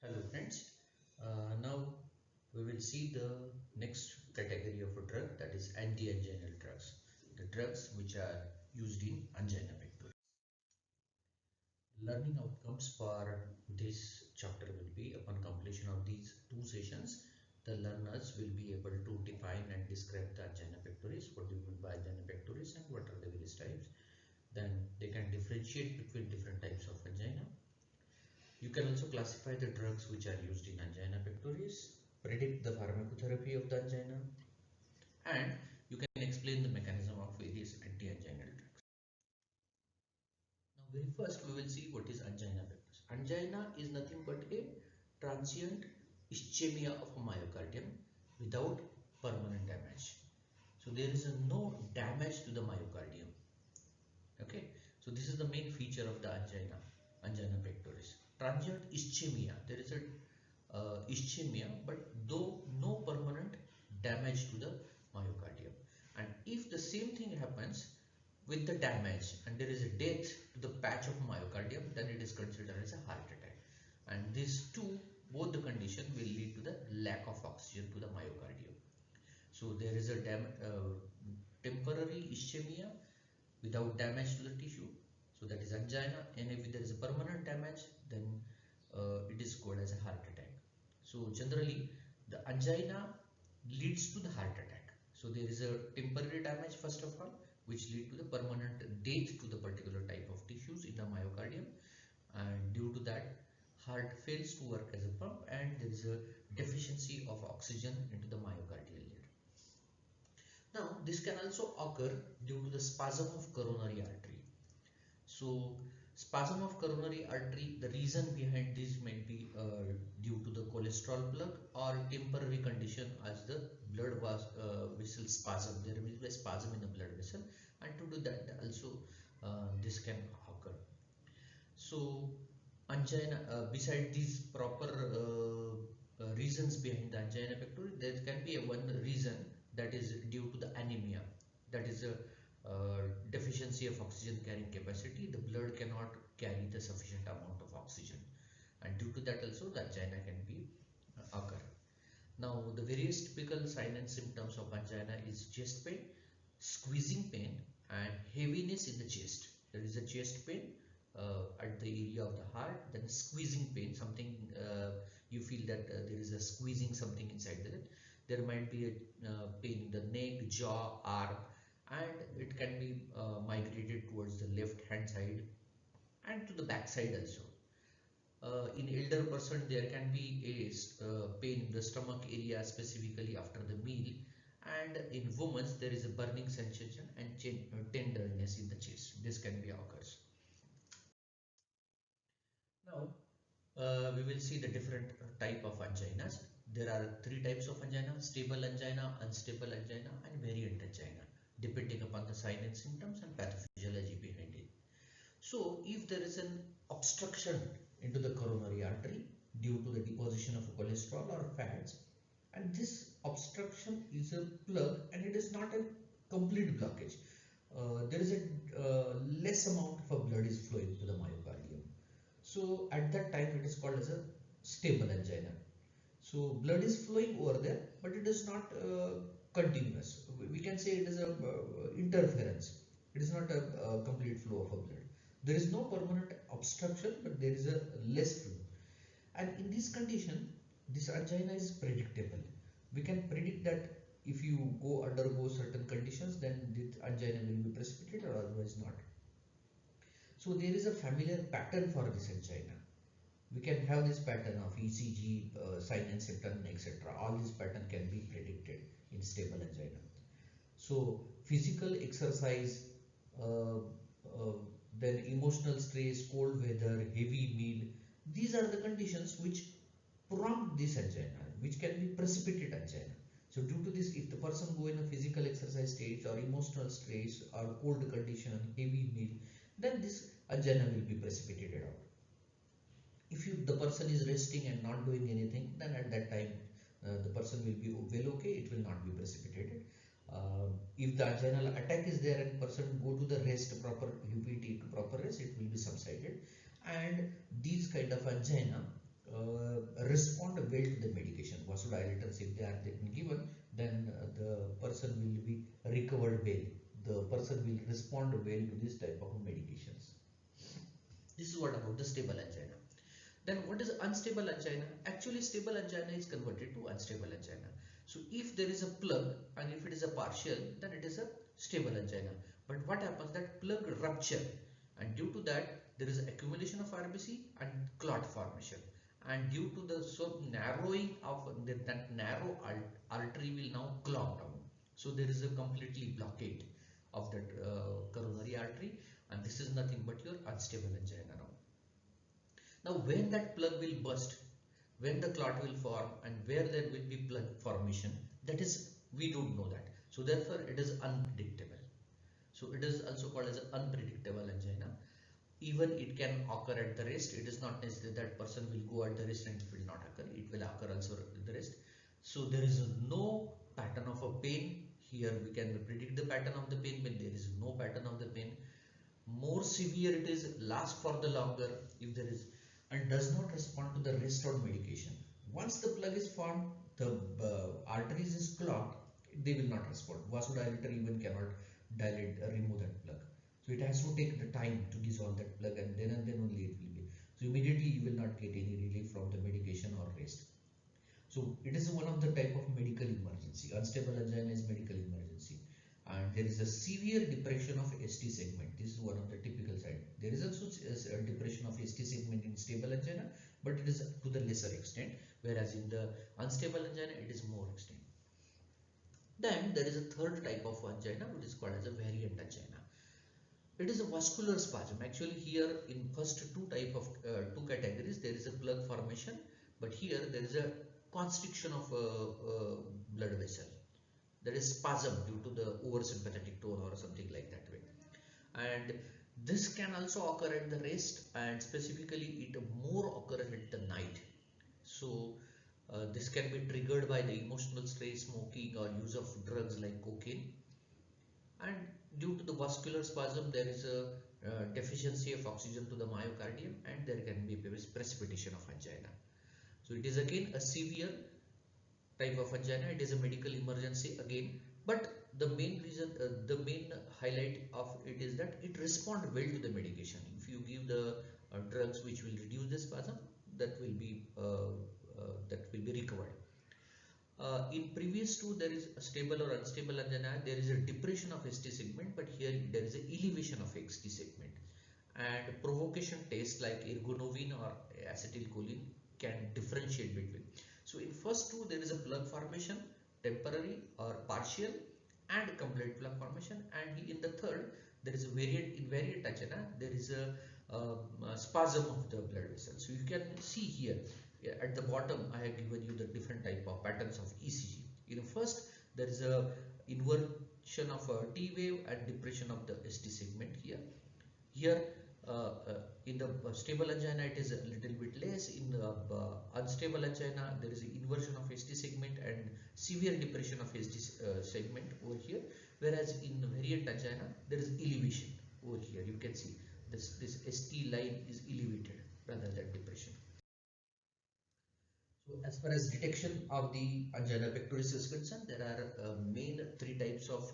Hello friends, now we will see the next category of a drug, that is anti-anginal drugs, the drugs which are used in angina pectoris. Learning outcomes for this chapter will be, upon completion of these two sessions, the learners will be able to define and describe the angina pectoris, what do you mean by angina pectoris and what are the various types. Then they can differentiate between different types of angina. You can also classify the drugs which are used in angina pectoris, predict the pharmacotherapy of the angina, and you can explain the mechanism of various anti-anginal drugs. Now, very first we will see what is angina pectoris. Angina is nothing but a transient ischemia of a myocardium without permanent damage. So there is no damage to the myocardium. Okay, so this is the main feature of the angina pectoris. Transient ischemia. There is a ischemia, but though no permanent damage to the myocardium. And if the same thing happens with the damage and there is a death to the patch of myocardium, then it is considered as a heart attack. And these two, both the condition will lead to the lack of oxygen to the myocardium. So there is a temporary ischemia without damage to the tissue, so that is angina, and if there is a permanent damage, then it is called as a heart attack. So generally the angina leads to the heart attack. So there is a temporary damage first of all, which lead to the permanent death to the particular type of tissues in the myocardium, and due to that heart fails to work as a pump and there is a deficiency of oxygen into the myocardial lead. Now this can also occur due to the spasm of coronary artery. So spasm of coronary artery, the reason behind this might be due to the cholesterol plug or temporary condition as the blood vessel spasm. There will be a spasm in the blood vessel, and due to that also this can occur. So angina, beside these proper reasons behind the angina pectoris, there can be one reason, that is due to the anemia, that is a deficiency of oxygen carrying capacity. The blood cannot carry the sufficient amount of oxygen, and due to that also the angina can be occur. Now the various typical signs and symptoms of angina is chest pain, squeezing pain, and heaviness in the chest. There is a chest pain at the area of the heart, then squeezing pain, something you feel that there is a squeezing something inside there. There might be a pain in the neck, jaw, arm, and it can be migrated towards the left hand side and to the back side also. In elder person there can be a pain in the stomach area, specifically after the meal, and in women there is a burning sensation and tenderness in the chest. This can be occurs. Now we will see the different type of anginas. There are three types of angina: stable angina, unstable angina, and variant angina, depending upon the sign and symptoms and pathophysiology behind it. So if there is an obstruction into the coronary artery due to the deposition of cholesterol or fats, and this obstruction is a plug and it is not a complete blockage, there is a less amount of blood is flowing to the myocardium. So at that time it is called as a stable angina. So blood is flowing over there, but it is not continuous. We can say it is a interference. It is not a complete flow of blood. There is no permanent obstruction, but there is a less flow. And in this condition, this angina is predictable. We can predict that if you undergo certain conditions, then this angina will be precipitated or otherwise not. So there is a familiar pattern for this angina. We can have this pattern of ECG, sign and symptom, etc. All this pattern can be predicted in stable angina. So physical exercise, uh, then emotional stress, cold weather, heavy meal, these are the conditions which prompt this angina, which can be precipitate angina. So due to this, if the person go in a physical exercise stage or emotional stress or cold condition, heavy meal, then this angina will be precipitated out. If the person is resting and not doing anything, then at that time the person will be well okay, it will not be precipitated. If the anginal attack is there and person go to the rest, proper UPT, proper rest, it will be subsided. And these kind of angina respond well to the medication. Vasodilators, if they are given, then the person will be recovered well. The person will respond well to this type of medications. This is what about the stable angina. Then what is unstable angina? Actually, stable angina is converted to unstable angina. So if there is a plug and if it is a partial, then it is a stable angina. But what happens, that plug rupture, and due to that there is accumulation of RBC and clot formation. And due to the narrowing of that narrow artery will now clog down. So there is a completely blockade of that coronary artery, and this is nothing but your unstable angina now. Now when that plug will burst, when the clot will form, and where there will be plug formation, that is, we don't know that. So therefore it is unpredictable. So it is also called as unpredictable angina. Even it can occur at the rest. It is not necessary that person will go at the rest and it will not occur. It will occur also at the rest. So there is no pattern of a pain. Here we can predict the pattern of the pain when there is no pattern of the pain. More severe it is, lasts for the longer if there is, and does not respond to the rest of medication. Once the plug is formed, the arteries is clogged, they will not respond. Vasodilator even cannot dilate, remove that plug. So it has to take the time to dissolve that plug, and then only it will be. So immediately you will not get any relief from the medication or rest. So it is one of the type of medical emergency. Unstable angina is medical emergency. And there is a severe depression of ST segment. This is one of the typical side. There is also a depression of ST segment in stable angina, but it is to the lesser extent, whereas in the unstable angina it is more extent. Then there is a third type of angina, which is called as a variant angina. It is a vascular spasm. Actually here in first two categories there is a plug formation, but here there is a constriction of a blood vessel. There is spasm due to the oversympathetic tone or something like that way. And this can also occur at the rest, and specifically it more occurs at the night. So this can be triggered by the emotional stress, smoking, or use of drugs like cocaine. And due to the vascular spasm, there is a deficiency of oxygen to the myocardium, and there can be precipitation of angina. So it is again a severe type of angina. It is a medical emergency again, but the main reason, the main highlight of it is that it responds well to the medication. If you give the drugs which will reduce the spasm, that will be recovered. In previous two, there is a stable or unstable angina. There is a depression of ST segment, but here there is an elevation of ST segment. And provocation tests like ergonovine or acetylcholine can differentiate between. So in first two, there is a plug formation, temporary or partial, and complete plug formation. And in the third, there is a invariant angina. There is a spasm of the blood vessel. So you can see here at the bottom, I have given you the different type of patterns of ECG. In first, there is a inversion of a T wave and depression of the ST segment here. Here in the stable angina it is a little bit less. In the unstable angina there is an inversion of ST segment and severe depression of ST segment over here, whereas in variant angina there is elevation over here. You can see this ST line is elevated rather than depression. So as far as detection of the angina pectoris is concerned, there are main three types of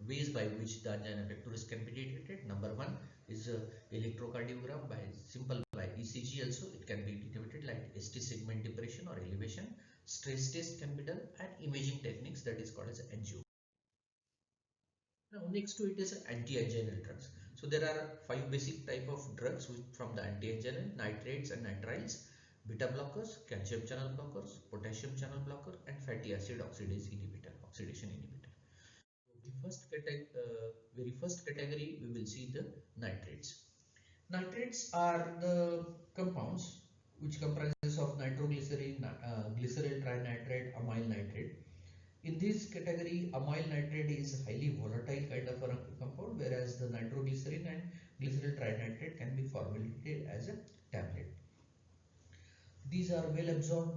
ways by which the angina pectoris can be detected. Number one is electrocardiogram by ECG. Also it can be detected like ST segment depression or elevation. Stress test can be done, and imaging techniques, that is called as angio. Now next to it is anti-anginal drugs. So there are 5 basic type of drugs from the anti-anginal: nitrates and nitriles, beta blockers, calcium channel blockers, potassium channel blocker, and fatty acid oxidation inhibitor. The very first category we will see the nitrates. Nitrates are the compounds which comprises of nitroglycerin, glyceryl trinitrate, amyl nitrate. In this category, amyl nitrate is highly volatile kind of a compound, whereas the nitroglycerin and glyceryl trinitrate can be formulated as a tablet. These are well absorbed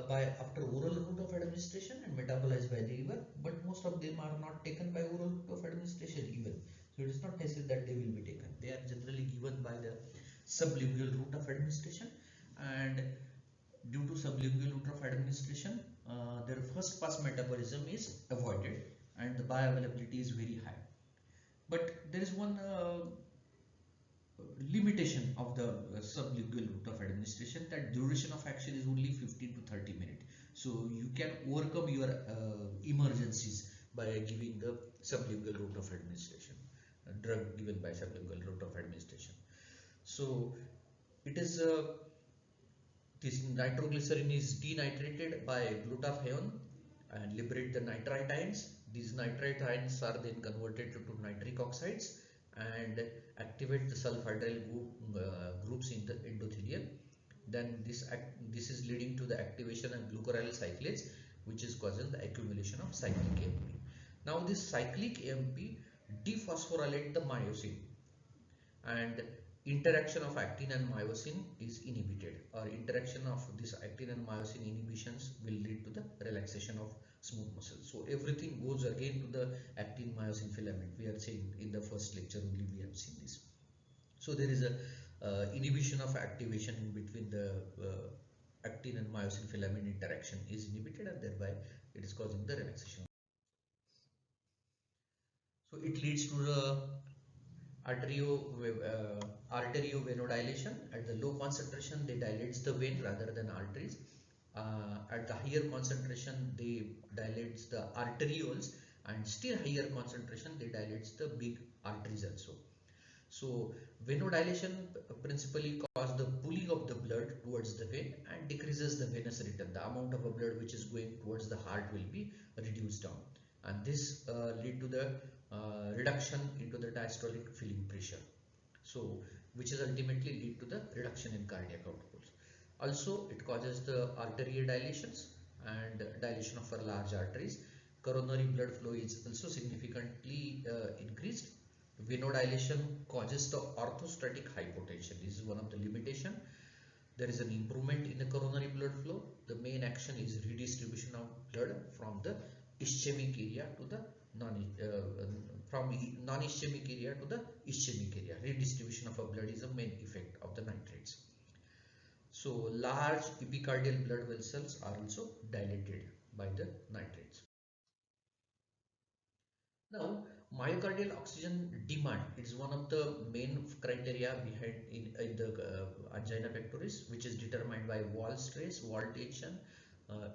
by after oral route of administration and metabolized by the liver, but most of them are not taken by oral route of administration even. So it is not necessary that they will be taken. They are generally given by the sublingual route of administration, and due to sublingual route of administration, their first pass metabolism is avoided and the bioavailability is very high. But there is one limitation of the sublingual route of administration, that duration of action is only 15 to 30 minutes. So you can overcome your emergencies by giving the sublingual route of administration, a drug given by sublingual route of administration. So it is this nitroglycerin is denitrated by glutathione and liberate the nitrite ions. These nitrite ions are then converted to nitric oxides and activate the sulfhydryl groups in the endothelium. Then this is leading to the activation of glucuryl cyclase, which is causing the accumulation of cyclic AMP. Now this cyclic AMP dephosphorylate the myosin, and interaction of actin and myosin is inhibited, or interaction of this actin and myosin inhibitions will lead to the relaxation of smooth muscles. So everything goes again to the actin myosin filament. We are saying in the first lecture only we have seen this. So there is a inhibition of activation in between the actin and myosin filament interaction is inhibited, and thereby it is causing the relaxation. So it leads to the arteriovenodilation. At the low concentration, they dilates the vein rather than arteries. At the higher concentration, they dilates the arterioles, and still higher concentration, they dilates the big arteries also. So venodilation principally causes the pulling of the blood towards the vein and decreases the venous return. The amount of blood which is going towards the heart will be reduced down, and this lead to the reduction into the diastolic filling pressure. So which is ultimately lead to the reduction in cardiac outputs. Also it causes the arterial dilations and dilation of our large arteries. Coronary blood flow is also significantly increased. Venodilation causes the orthostatic hypotension. This is one of the limitation. There is an improvement in the coronary blood flow. The main action is redistribution of blood from the ischemic area to the non-ischemic area to the ischemic area. Redistribution of blood is a main effect of the nitrates. So large epicardial blood vessels are also dilated by the nitrates. Now, myocardial oxygen demand is one of the main criteria behind in the angina pectoris, which is determined by wall stress, wall tension,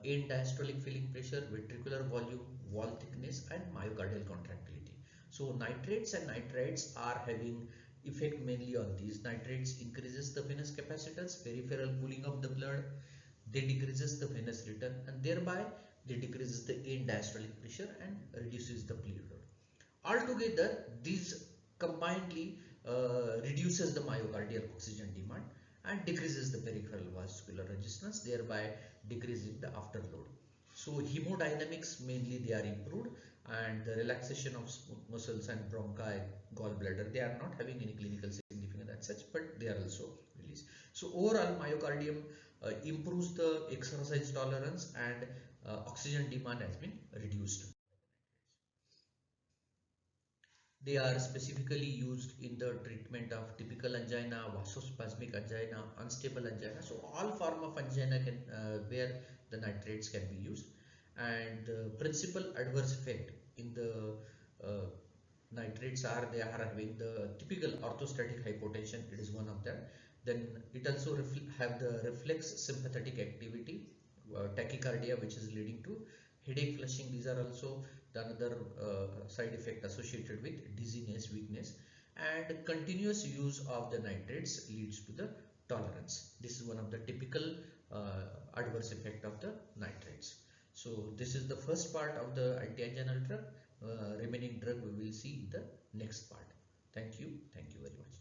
end diastolic filling pressure, ventricular volume, wall thickness, and myocardial contractility. So nitrates and nitrites are having effect mainly on these. Nitrates increases the venous capacitance, peripheral pooling of the blood. They decreases the venous return, and thereby they decreases the end diastolic pressure and reduces the bleed load. Altogether, these combinedly reduces the myocardial oxygen demand and decreases the peripheral vascular resistance, thereby decreasing the afterload. So hemodynamics mainly they are improved, and the relaxation of smooth muscles and bronchi, gallbladder, they are not having any clinical significance as such, but they are also released. So overall myocardium improves the exercise tolerance, and oxygen demand has been reduced. They are specifically used in the treatment of typical angina, vasospasmic angina, unstable angina. So all form of angina can where the nitrates can be used. And the principal adverse effect in the nitrates are they are having the typical orthostatic hypotension. It is one of them. Then it also have the reflex sympathetic activity, tachycardia, which is leading to headache, flushing. These are also the another side effect associated with dizziness, weakness, and continuous use of the nitrates leads to the tolerance. This is one of the typical adverse effect of the nitrates. So this is the first part of the anti-anginal drug. Remaining drug we will see in the next part. Thank you very much.